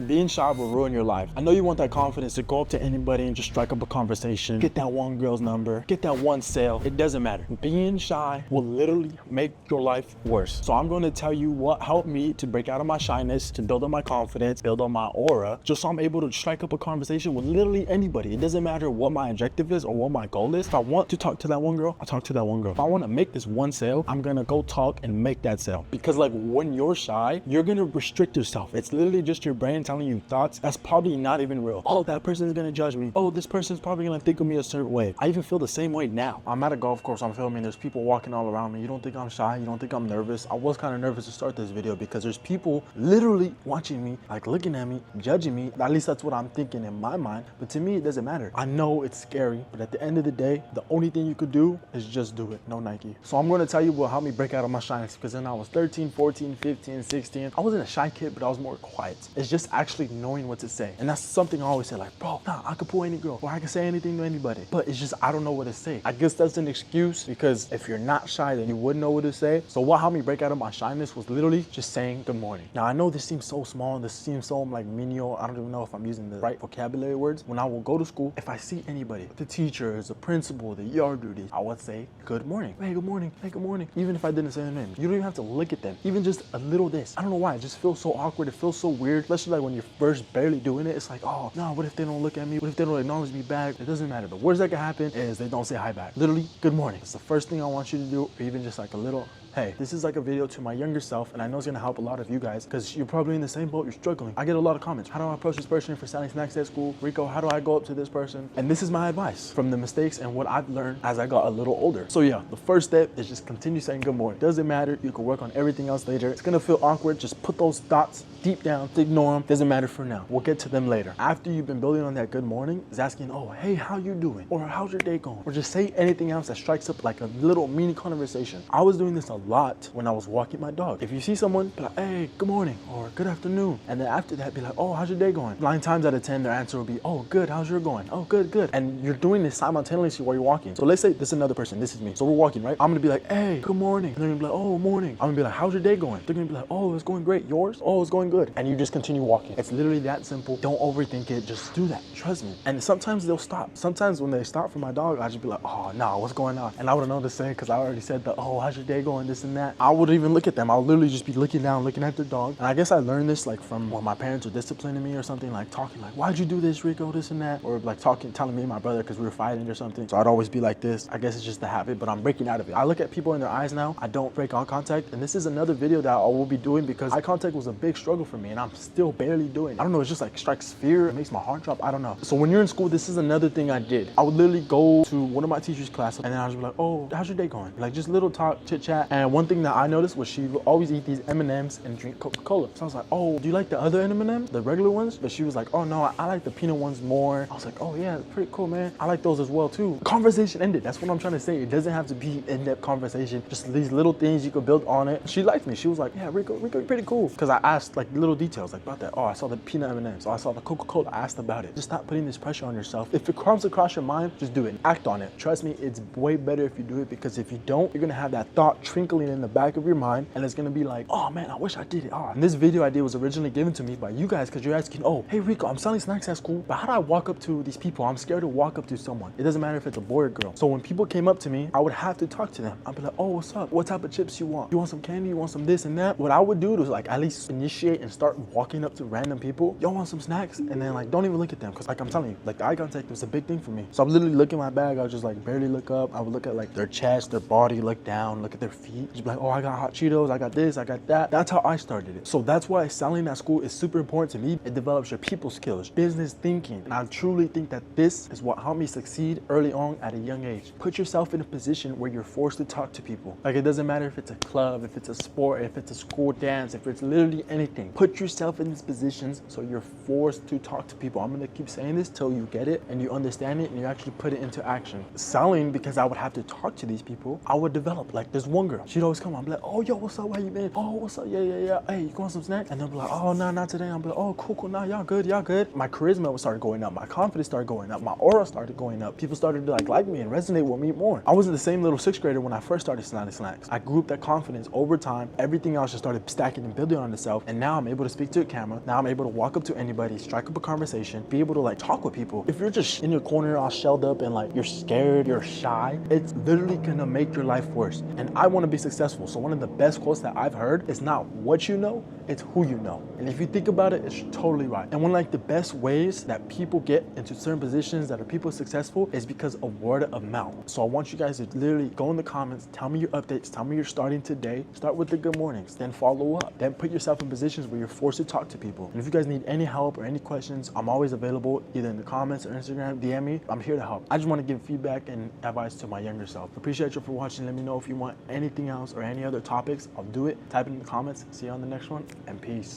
Being shy will ruin your life. I know you want that confidence to go up to anybody and just strike up a conversation, get that one girl's number, get that one sale. It doesn't matter. Being shy will literally make your life worse. So I'm going to tell you what helped me to break out of my shyness, to build on my confidence, build on my aura, just so I'm able to strike up a conversation with literally anybody. It doesn't matter what my objective is or what my goal is. If I want to talk to that one girl, I'll talk to that one girl. If I want to make this one sale, I'm going to go talk and make that sale. Because like when you're shy, you're going to restrict yourself. It's literally just your brain telling you thoughts that's probably not even real. Oh, that person's gonna judge me. Oh, this person's probably gonna think of me a certain way. I even feel the same way now. I'm at a golf course, I'm filming, there's people walking all around me. You don't think I'm shy, you don't think I'm nervous. I was kind of nervous to start this video because there's people literally watching me, like looking at me, judging me. At least that's what I'm thinking in my mind. But to me, it doesn't matter. I know it's scary, but at the end of the day, the only thing you could do is just do it. No Nike. So I'm gonna tell you what helped me break out of my shyness, because then I was 13, 14, 15, 16. I wasn't a shy kid, but I was more quiet. It's just actually knowing what to say. And that's something I always say, like, bro, nah, I could pull any girl or I can say anything to anybody. But it's just, I don't know what to say. I guess that's an excuse, because if you're not shy, then you wouldn't know what to say. So what helped me break out of my shyness was literally just saying good morning. Now I know this seems so small and this seems so like menial. I don't even know if I'm using the right vocabulary words. When I will go to school, if I see anybody, the teachers, the principal, the yard duty, I would say good morning. Hey, good morning. Hey, good morning. Even if I didn't say their name, you don't even have to look at them. Even just a little this. I don't know why. It just feels so awkward. It feels so weird, especially like when you're first barely doing it. It's like, oh no, what if they don't look at me? What if they don't acknowledge me back? It doesn't matter. The worst that can happen is they don't say hi back. Literally, good morning. It's the first thing I want you to do, or even just like a little, hey, this is like a video to my younger self, and I know it's gonna help a lot of you guys because you're probably in the same boat, you're struggling. I get a lot of comments. How do I approach this person for selling snacks at school? Rico, how do I go up to this person? And this is my advice from the mistakes and what I've learned as I got a little older. So yeah, the first step is just continue saying good morning. Doesn't matter, you can work on everything else later. It's gonna feel awkward, just put those thoughts deep down, ignore them, doesn't matter for now. We'll get to them later. After you've been building on that good morning, is asking, oh, hey, how you doing? Or how's your day going? Or just say anything else that strikes up like a little mini conversation. I was doing this a lot when I was walking my dog. If you see someone, be like, hey, good morning, or good afternoon. And then after that, be like, oh, how's your day going? 9 times out of 10, their answer will be, oh, good, how's your going? Oh, good, good. And you're doing this simultaneously while you're walking. So let's say this is another person, this is me. So we're walking, right? I'm gonna be like, hey, good morning. And they're gonna be like, oh, morning. I'm gonna be like, how's your day going? They're gonna be like, oh, it's going great. Yours? Oh, it's going good. And you just continue walking. It's literally that simple. Don't overthink it. Just do that. Trust me. And sometimes they'll stop. Sometimes when they stop for my dog, I just be like, oh, no, what's going on? And I wouldn't know what to say because I already said the, oh, how's your day going? This and that. I wouldn't even look at them. I'll literally just be looking down, looking at their dog. And I guess I learned this like from when my parents were disciplining me or something, like talking like, why'd you do this, Rico, this and that? Or like telling me and my brother because we were fighting or something. So I'd always be like this. I guess it's just the habit, but I'm breaking out of it. I look at people in their eyes now. I don't break eye contact. And this is another video that I will be doing because eye contact was a big struggle for me and I'm still barely doing it. I don't know, it's just like strikes fear. It makes my heart drop. I don't know. So when you're in school, this is another thing I did. I would literally go to one of my teacher's class and then I was like, oh, how's your day going? Like just little talk, chit chat. And one thing that I noticed was she would always eat these M&Ms and drink Coca-Cola. So I was like, oh, do you like the other M&Ms, the regular ones? But she was like, oh no, I like the peanut ones more. I was like, oh yeah, pretty cool, man. I like those as well too. Conversation ended. That's what I'm trying to say. It doesn't have to be in-depth conversation. Just these little things you could build on it. She liked me. She was like, yeah, Rico, you're pretty cool. Because I asked like little details like about that. Oh, I saw the peanut M&Ms. Oh, I saw the Coca-Cola. I asked about it. Just stop putting this pressure on yourself. If it comes across your mind, just do it. Act on it. Trust me, it's way better if you do it because if you don't, you're gonna have that thought trickling in the back of your mind and it's gonna be like, oh man, I wish I did it. Oh, and this video idea was originally given to me by you guys because you're asking, oh, hey Rico, I'm selling snacks at school, but how do I walk up to these people? I'm scared to walk up to someone. It doesn't matter if it's a boy or girl. So when people came up to me, I would have to talk to them. I'd be like, oh, what's up? What type of chips you want? You want some candy? You want some this and that? What I would do was like at least initiate and start walking up to random people. Y'all want some snacks? And then like, don't even look at them because like I'm telling you, like the eye contact was a big thing for me. So I would literally look in my bag. I would just like barely look up. I would look at like their chest, their body, look down, look at their feet. Just be like, oh, I got hot Cheetos. I got this, I got that. That's how I started it. So that's why selling at school is super important to me. It develops your people skills, business thinking. And I truly think that this is what helped me succeed early on at a young age. Put yourself in a position where you're forced to talk to people. Like it doesn't matter if it's a club, if it's a sport, if it's a school dance, if it's literally anything. Put yourself in these positions so you're forced to talk to people. I'm gonna keep saying this till you get it and you understand it and you actually put it into action. Selling, because I would have to talk to these people, I would develop. Like there's one girl, she'd always come, I'm like, oh yo, what's up, how you been? Oh, what's up, yeah. Hey, you want some snacks? And they'll be like, oh, nah, not today. I'm like, oh, cool, nah, y'all good. My charisma would start going up, my confidence started going up, my aura started going up. People started to like me and resonate with me more. I wasn't the same little 6th grader when I first started selling snacks. I grew up that confidence over time. Everything else just started stacking and building on itself. And now now I'm able to speak to a camera. Now I'm able to walk up to anybody, strike up a conversation, be able to like talk with people. If you're just in your corner all shelled up and like you're scared, you're shy, it's literally gonna make your life worse. And I wanna be successful. So one of the best quotes that I've heard is not what you know, it's who you know. And if you think about it, it's totally right. And one of like the best ways that people get into certain positions that are people successful is because of word of mouth. So I want you guys to literally go in the comments, tell me your updates, tell me you're starting today. Start with the good mornings, then follow up. Then put yourself in positions where you're forced to talk to people. And if you guys need any help or any questions, I'm always available either in the comments or Instagram, DM me. I'm here to help. I just want to give feedback and advice to my younger self. Appreciate you for watching. Let me know if you want anything else or any other topics. I'll do it. Type it in the comments. See you on the next one, and peace.